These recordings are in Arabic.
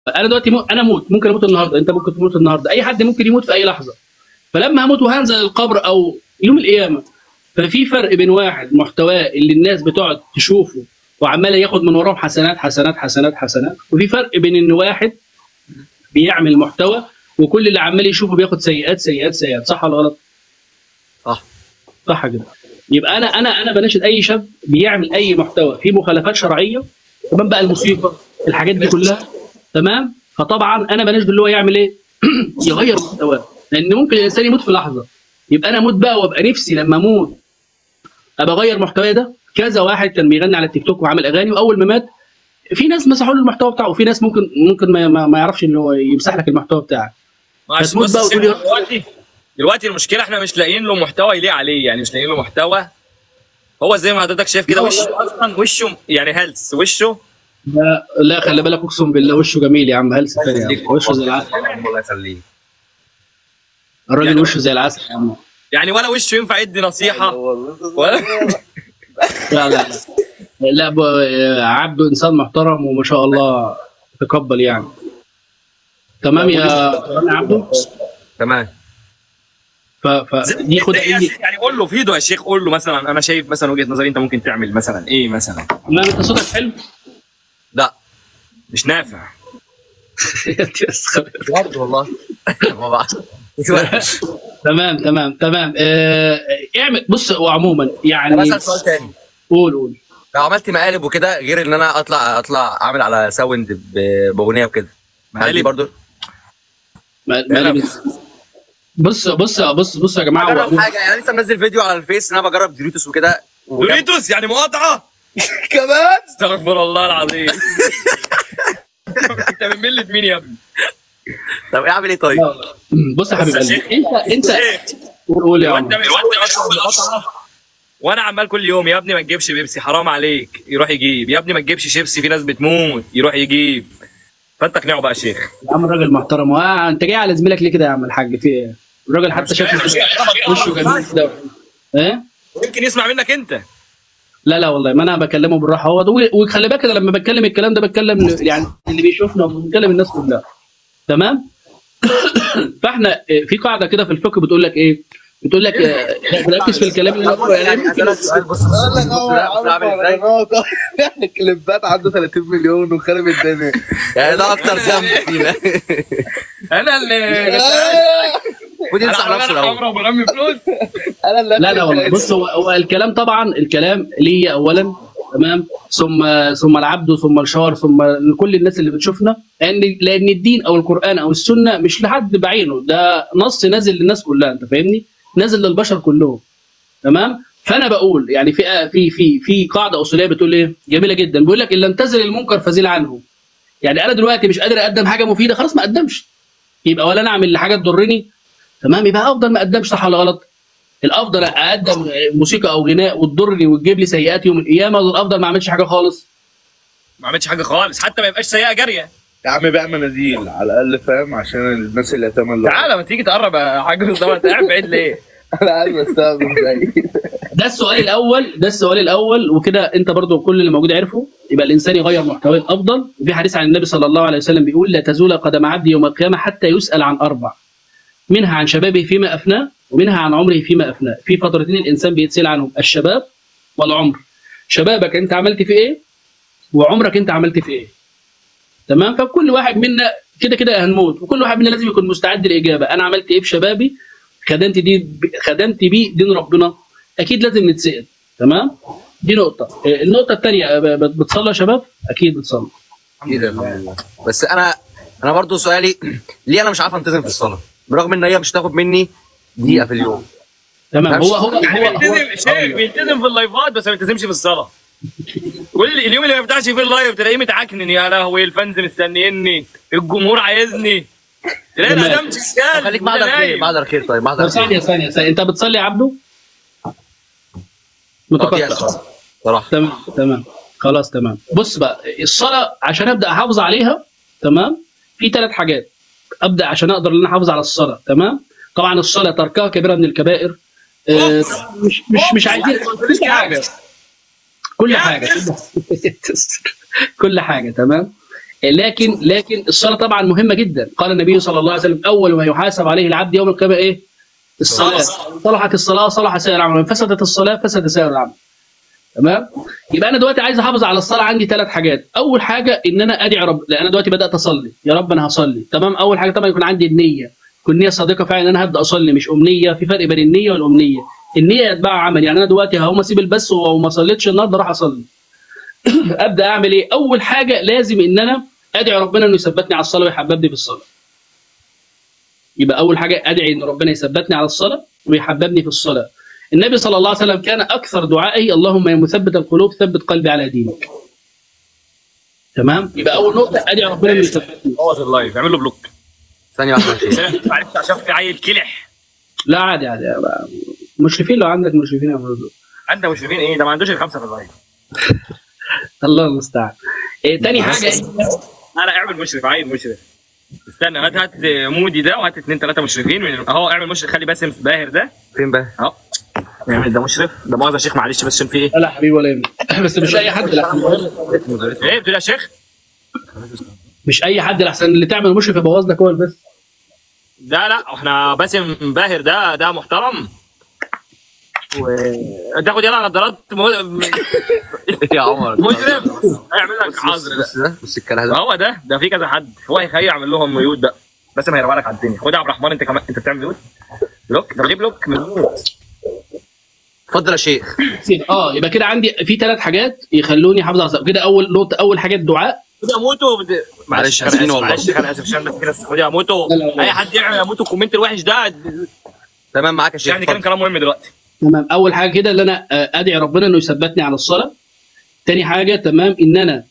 انا دلوقتي انا اموت، ممكن اموت النهارده، انت ممكن تموت النهارده، اي حد ممكن يموت في اي لحظه. فلما هموت وهنزل القبر او يوم القيامه، ففي فرق بين واحد محتواه اللي الناس بتقعد تشوفه وعمال ياخد من وراهم حسنات حسنات حسنات حسنات، وفي فرق بين ان واحد بيعمل محتوى وكل اللي عمال يشوفه بياخد سيئات سيئات سيئات. صح ولا غلط؟ صح. صح كده. يبقى انا بناشد اي شاب بيعمل اي محتوى فيه مخالفات شرعيه، تمام، بقى الموسيقى الحاجات دي كلها، تمام، فطبعا انا بناشد اللي هو يعمل ايه؟ يغير محتواه، لان ممكن الانسان يموت في لحظه. يبقى انا اموت بقى وابقى نفسي لما اموت ابقى اغير محتواي. ده كذا واحد كان بيغني على التيك توك وعامل اغاني، واول ما مات في ناس مسحوا له المحتوى بتاعه، وفي ناس ممكن ما يعرفش ان هو يمسح لك المحتوى بتاعك. فتموت بقى وتقول دلوقتي المشكله احنا مش لاقيين له محتوى يليق عليه، يعني مش لاقيين له محتوى. هو زي ما حضرتك شايف كده، وشه اصلا وشه يعني هلس وشه. لا لا، خلي بالك، اقسم بالله وشه جميل يا عم، هلس فين يا عم، وشه زي العسل. الله يخليك. الراجل يعني وشه زي العسل يا عم. يعني ولا وشه ينفع يدي نصيحه ولا لا لا لا، عبده انسان محترم وما شاء الله تقبل يعني. تمام يا عبده. تمام. دي خد يعني قول له فيدو يا شيخ، قول له مثلا انا شايف مثلا وجهه نظري انت ممكن تعمل مثلا ايه مثلا. لا انت صوتك حلو. لا مش نافع. برضه والله. تمام تمام تمام. اعمل، بص هو عموما يعني. مثلا سؤال تاني. قول. لو عملت مقالب وكده، غير ان انا اطلع اعمل على ساوند باغنيه وكده، مقالب برضه. بص يا جماعه، حاجه يعني لسه منزل فيديو على الفيس ان انا بجرب دوريتوس وكده. دوريتوس يعني مقاطعه كمان. استغفر الله العظيم. انت من ملة مين يا ابني؟ طب اعمل ايه طيب؟ بص يا حبيب قلبي، انت قول يا عم. وانا عمال كل يوم يا ابني ما تجيبش بيبسي حرام عليك، يروح يجيب. يا ابني ما تجيبش شيبسي في ناس بتموت، يروح يجيب. فانت اقنعه بقى يا شيخ. يا عم الراجل محترم. انت جاي على زميلك ليه كده يا عم الحاج؟ في ايه؟ الراجل حتى شاف وشه جميل كده. ايه؟ يمكن يسمع منك انت. لا والله، ما انا بكلمه بالراحه هو. وخلي بالك لما بتكلم الكلام ده بتكلم يعني اللي بيشوفنا وبنكلم الناس كلها، تمام. فاحنا في قاعده كده في الفقه بتقول لك ايه؟ بتقول لك ركز في الكلام اللي هو يعني. بص الكليبات عنده 30 مليون وخارب الدنيا، يعني ده اكتر ذنب فينا. انا اللي ودي ينصح نفسه الاول. برمي فلوس. لا والله، بص هو الكلام طبعا، الكلام ليا اولا، تمام، ثم العبد ثم الشار ثم كل الناس اللي بتشوفنا، لان الدين او القران او السنه مش لحد بعينه، ده نص نازل للناس كلها، انت فاهمني؟ نازل للبشر كلهم، تمام. فانا بقول يعني في قاعده اصوليه بتقول ايه جميله جدا، بيقول لك ان لم تزل المنكر فزل عنه. يعني انا دلوقتي مش قادر اقدم حاجه مفيده، خلاص ما اقدمش. يبقى ولا انا اعمل حاجه تضرني، تمام، يبقى افضل ما اقدمش. صح ولا غلط؟ الافضل اقدم موسيقى او غناء وتضرني وتجيب لي سيئات يوم القيامه، ولا الافضل ما اعملش حاجه خالص؟ ما عملتش حاجه خالص، حتى ما يبقاش سيئه جاريه. يا عم بقى مناديل على الاقل، فاهم؟ عشان الناس اللي هتعمل. تعالى ما تيجي تقرب يا حاج مصطفى، انت قاعد بعيد ليه؟ انا عايز استخدم بعيد. ده السؤال الاول وكده انت برضو كل اللي موجود عرفه. يبقى الانسان يغير محتواه الافضل. في حديث عن النبي صلى الله عليه وسلم بيقول لا تزول قدم عبد يوم القيامه حتى يسال عن اربع، منها عن شبابه فيما افناه، ومنها عن عمره فيما افناه. في فترتين الانسان بيتسال عنهم، الشباب والعمر. شبابك انت عملت في ايه؟ وعمرك انت عملت في ايه؟ تمام. فكل واحد منا كده هنموت، وكل واحد منا لازم يكون مستعد للاجابه. انا عملت ايه في شبابي؟ خدمت بيه دين ربنا، اكيد لازم نتسال، تمام. دي نقطه. النقطه الثانيه، بتصلي يا شباب؟ اكيد بتصلي. اكيد الحمد لله. بس انا برضو سؤالي، ليه انا مش عارف انتظم في الصلاه برغم ان هي مش تاخد مني دقيقه في اليوم؟ تمام. هو بيلتزم في اللايفات بس ما بيلتزمش في الصلاه. كل اليوم اللي ما يفتحش فيه اللايف تلاقيه متعكنن، يا لهوي الفانز مستنيني، الجمهور عايزني، تلاقي الادم شغال. خليك بعد الخير بعد الخير. طيب بعد الخير. ثانيه، انت بتصلي يا عبده؟ متقطع صراحه. تمام خلاص تمام. بص بقى، الصلاه عشان ابدا احافظ عليها، تمام، في 3 حاجات ابدا عشان اقدر ان انا احافظ على الصلاه، تمام. طبعا الصلاه تركها كبيره من الكبائر. مش عايزين كل حاجه كل حاجه تمام. لكن الصلاه طبعا مهمه جدا. قال النبي صلى الله عليه وسلم: اول ما يحاسب عليه العبد يوم القيامه ايه؟ الصلاه. صلحت الصلاه صلح سائر العمل، وان فسدت الصلاه فسد سائر العمل. تمام؟ يبقى انا دلوقتي عايز احافظ على الصلاه، عندي 3 حاجات. اول حاجه ان انا ادعي رب، لان انا دلوقتي بدات اصلي، يا رب انا هصلي. تمام؟ اول حاجه طبعا يكون عندي النيه، تكون نيه صادقه فعلا ان انا هبدا اصلي، مش امنيه. في فرق بين النيه والامنيه. النيه يتبعها عمل، يعني انا دلوقتي هقوم اسيب البث وما صليتش النهارده راح اصلي. ابدا اعمل ايه؟ اول حاجه لازم ان انا ادعي ربنا انه يثبتني على الصلاه ويحببني في الصلاه. يبقى اول حاجه ادعي ان ربنا يثبتني على الصلاه ويحببني في الصلاه. النبي صلى الله عليه وسلم كان اكثر دعائه: اللهم يا مثبت القلوب ثبت قلبي على دينك. تمام؟ يبقى اول نقطه ادعي ربنا انه يثبتني. هو اللايف اعمل له بلوك. ثانيه واحده يا شيخ. معلش عشان في عيل كلح. لا عادي عادي، مشرفين لو عندك مشرفين يعملوا دول. عندنا مشرفين ايه؟ ده ما عندوش ال5 في اللايف. الله المستعان. تاني حاجه لا اعمل مشرف، عيل مشرف. استنى هات مودي ده وهات 2 3 مشرفين اهو. اعمل مشرف، خلي باسم باهر ده فين بقى؟ اهو. اعمل ده مشرف. ده مؤاخذه يا شيخ معلش بس عشان في ايه؟ لا حبيبي ولا يهمك. بس مش اي حد لحسن. ايه بتقول يا شيخ؟ مش اي حد لحسن اللي تعمل مشرف يبوظ لك هو بس. لا احنا باسم باهر ده محترم. تاخد يلا نظارات يا عمر مشرف هيعمل لك حظر. بص ده، بص الكلام ده. هو ده في كذا حد، هو هيعمل لهم ميوت بقى. بس ما هيروق لك على الدنيا. خد يا عبد الرحمن انت كمان، انت بتعمل ميوت بلوك. طب ليه بلوك؟ اتفضل يا شيخ. يبقى كده عندي في 3 حاجات يخلوني احافظ على الصلاه. كده اول نقطه، اول حاجه الدعاء. خد يا موتو. معلش اسفين والله. معلش انا اسف عشان بس في ناس. خد يا موتو. اي حد يعمل يا موتو الكومنت الوحش ده. تمام معاك يا شيخ. يعني كلام مهم دلوقتي. تمام. اول حاجه كده اللي انا ادعي ربنا انه يثبتني على الصلاه. تاني حاجه تمام ان انا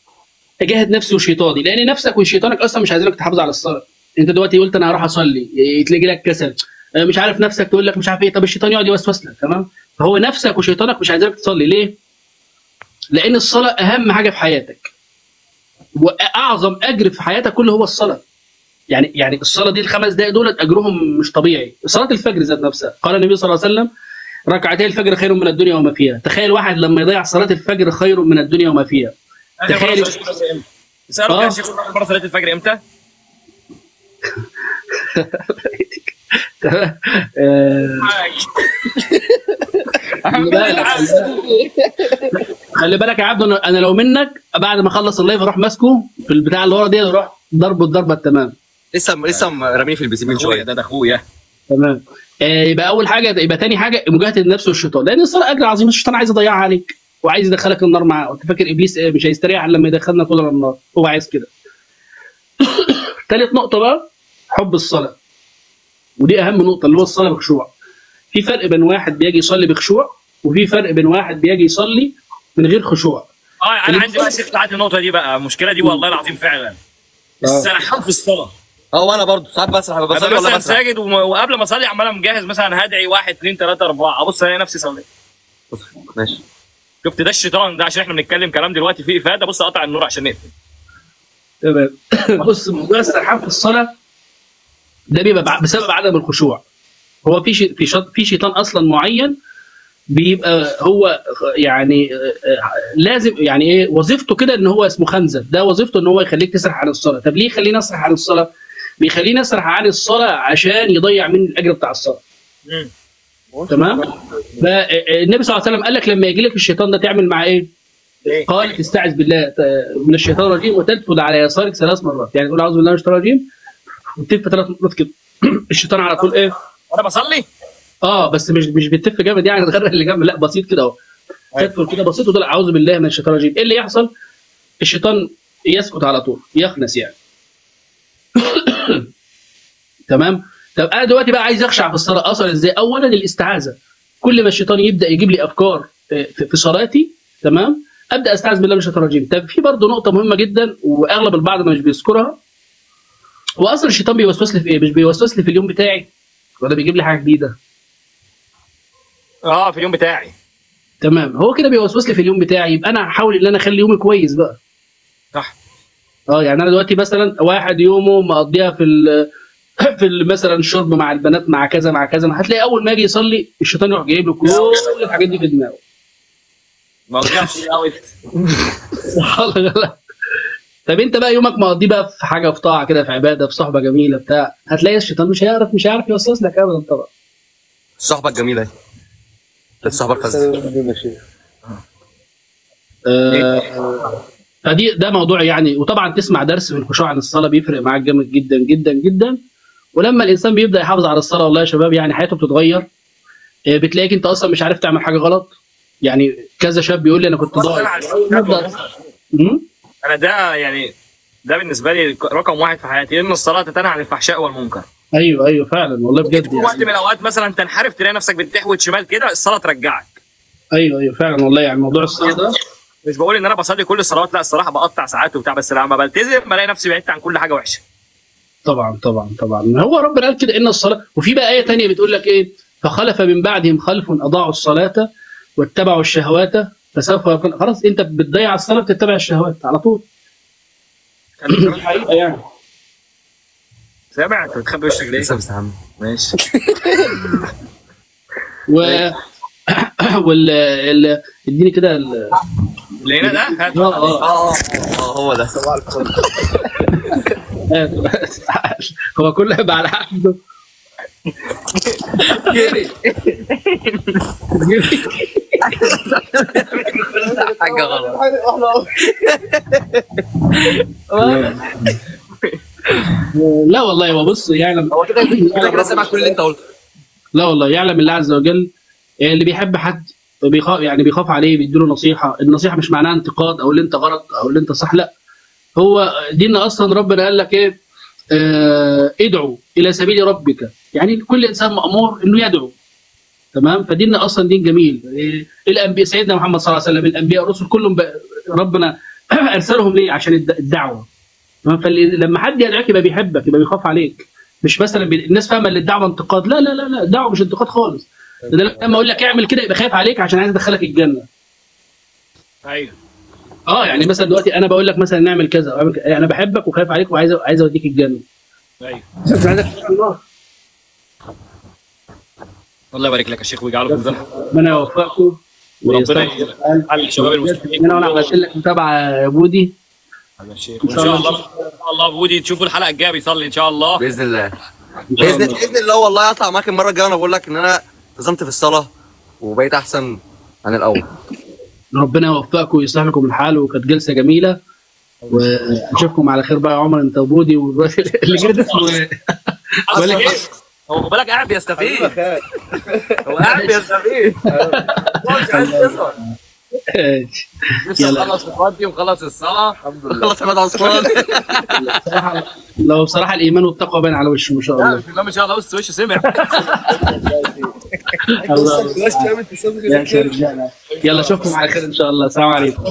اجاهد نفسي وشيطاني، لان نفسك وشيطانك اصلا مش عايزينك تحافظ على الصلاه. انت دلوقتي قلت انا هروح اصلي، تلاقي لك كسل، مش عارف نفسك تقول لك مش عارف ايه. طب الشيطان يقعد يوسوس لك. تمام؟ فهو نفسك وشيطانك مش عايزينك تصلي. ليه؟ لان الصلاه اهم حاجه في حياتك، واعظم اجر في حياتك كله هو الصلاه. يعني الصلاه دي ال5 دقائق دولت اجرهم مش طبيعي. صلاه الفجر ذات نفسها قال النبي صلى الله عليه وسلم: ركعتي الفجر خير من الدنيا وما فيها. تخيل واحد لما يضيع صلاه الفجر خير من الدنيا وما فيها. تخيل. سألوا يا شيخ مرة صلاة الفجر امتى؟ خلي بالك يا عبد، انا لو منك بعد ما اخلص اللايف اروح ماسكه في البتاع اللي ورا دي، اروح ضربه الضربه التمام. لسه راميه في البي سي من شويه. ده اخويا. تمام. يبقى اول حاجه، يبقى تاني حاجه مجاهده النفس والشيطان، لان الصلاه اجر عظيم. الشيطان عايز يضيعها عليك وعايز يدخلك النار معاه. انت فاكر ابليس مش هيستريح لما يدخلنا كلنا النار؟ هو عايز كده. ثالث نقطه بقى حب الصلاه، ودي اهم نقطه اللي هو الصلاه بخشوع. في فرق بين واحد بيجي يصلي بخشوع، وفي فرق بين واحد بيجي يصلي من غير خشوع. انا عندي بقى شيخ تعالى النقطه دي بقى، المشكله دي والله العظيم فعلا السرحان في الصلاه. وانا برضه ساعات بسرح، بصلي ولا بسرح ساجد وقبل ما اصلي عمال مجهز مثلا هدعي 1 2 3 4 ابص الاقي نفسي صليت. ماشي. شفت ده الشيطان ده، عشان احنا بنتكلم كلام دلوقتي فيه افاده. بص قطع النور عشان نقفل. تمام. بص موضوع السرحان في الصلاه ده بيبقى بسبب عدم الخشوع. هو في شيطان اصلا معين بيبقى هو يعني لازم يعني ايه وظيفته كده، ان هو اسمه خنزب. ده وظيفته ان هو يخليك تسرح عن الصلاه. طب ليه يخليني اسرح عن الصلاه؟ بيخليني اسرح عن الصلاه عشان يضيع مني الاجر بتاع الصلاه. تمام. فالنبي صلى الله عليه وسلم قال لك لما يجي لك الشيطان ده تعمل معاه ايه؟ قال تستعذ بالله من الشيطان الرجيم وتدفل على يسارك 3 مرات. يعني تقول اعوذ بالله من الشيطان الرجيم وتلف 3 مرات كده. الشيطان على طول ايه؟ وانا بصلي؟ بس مش بتلف جامد يعني تغرق اللي جنب، لا بسيط كده اهو. تدفل كده بسيط وتقول اعوذ بالله من الشيطان الرجيم. ايه اللي يحصل؟ الشيطان يسكت على طول، يخنس يعني. تمام. طب انا دلوقتي بقى عايز اخشع في الصلاه، اصل ازاي؟ اولا الاستعاذه. كل ما الشيطان يبدا يجيب لي افكار في صلاتي، تمام، ابدا استعاذ بالله من الشيطان الرجيم. طب في برضه نقطه مهمه جدا واغلب البعض مش بيذكرها. هو اصلا الشيطان بيوسوس لي في ايه؟ مش بيوسوس لي في اليوم بتاعي ولا بيجيب لي حاجه جديده؟ في اليوم بتاعي. تمام. هو كده بيوسوس لي في اليوم بتاعي، يبقى انا هحاول ان انا اخلي يومي كويس بقى. صح. يعني انا دلوقتي مثلا واحد يومه مقضيها في مثلا الشرب مع البنات مع كذا مع كذا، هتلاقي اول ما يجي يصلي الشيطان يروح جايب له كل الحاجات دي في دماغه. ما رجعش اوت. طب انت بقى يومك مقضيه بقى في حاجه، في طاعه كده، في عباده، في صحبه جميله بتاع، هتلاقي الشيطان مش هيعرف يوسوس لك ابدا طبعا. الصحبه الجميله دي، الصحبه الفاسده. ده موضوع يعني. وطبعا تسمع درس في الخشوع عن الصلاه بيفرق معاك جامد جدا جدا جدا. ولما الانسان بيبدا يحافظ على الصلاه والله يا شباب يعني حياته بتتغير. بتلاقيك انت اصلا مش عارف تعمل حاجه غلط. يعني كذا شاب بيقول لي انا كنت ضايع. انا ده يعني ده بالنسبه لي رقم واحد في حياتي، ان الصلاه تنهى عن الفحشاء والمنكر. ايوه فعلا والله بجد في وقت من الاوقات مثلا تنحرف تلاقي نفسك بتحوت شمال كده، الصلاه ترجعك. ايوه فعلا والله. يعني موضوع الصلاه ده مش بقول ان انا بصلي كل الصلوات، لا الصراحه بقطع ساعات وبتاع، بس لما بلتزم بلاقي نفسي بعدت عن كل حاجه وحشه. طبعا هو ربنا قال كده ان الصلاه. وفي بقى ايه ثانيه بتقول لك ايه؟ فخلف من بعدهم خلف اضاعوا الصلاه واتبعوا الشهوات فسوف خلاص انت بتضيع الصلاه بتتبع الشهوات على طول. حقيقه يعني. سامع انت بتخبي وشك ليه؟ لسه مستحمل. ماشي. اديني كده اللي هنا ده هات. هو ده. هو كله هيبقى على حده. حاجه غلط. لا والله هو بص يعلم. هو كده سامع كل اللي انت قلته. لا والله يعلم الله عز وجل. اللي بيحب حد بيخاف عليه، بيديله نصيحه. النصيحه مش معناها انتقاد او اللي انت غلط او اللي انت صح، لا. هو ديننا اصلا ربنا قال لك ايه؟ ادعو الى سبيل ربك. يعني كل انسان مامور انه يدعو. تمام. فديننا اصلا دين جميل. الانبياء سيدنا محمد صلى الله عليه وسلم، الانبياء الرسل كلهم ربنا ارسلهم ليه؟ عشان الدعوه. تمام. فلما حد يدعوك يبقى بيحبك، يبقى بيخاف عليك. مش مثلا الناس فاهمه ان الدعوه انتقاد. لا الدعوه مش انتقاد خالص. ده لما اقول لك اعمل كده يبقى خايف عليك عشان عايز ادخلك الجنه. ايوه. يعني مثلا دلوقتي انا بقول لك مثلا نعمل كذا، انا بحبك وخايف عليك وعايز اوديك الجنه. ايوه. مش عايزك تدخل النار. الله يبارك لك يا شيخ ويجعله في ميزانك. ربنا يوفقكم وربنا يجعل الشباب المسلمين. انا عملت لك متابعه يا بودي. يا شيخ وان شاء الله بودي تشوفوا الحلقه الجايه بيصلي ان شاء الله. باذن الله. باذن الله والله اطلع معاك المره الجايه وانا بقول لك ان انا التزمت في الصلاه وبقيت احسن عن الاول. ربنا يوفقكم ويصلح لكم الحال. وكانت جلسه جميله ونشوفكم على خير بقى يا عمر انت وبودي اللي جد اسمه ايه؟ هو بالك قاعد بيستفيد. هو قاعد بيستفيد. لسه خلص الفاضي وخلص الصلاه الحمد لله. خلص عماد عثمان. لو بصراحه الايمان والتقوى باين على وشه ما شاء الله. لا ما شاء الله وشه سمع. الله. يلا اشوفكم على خير ان شاء الله. السلام عليكم.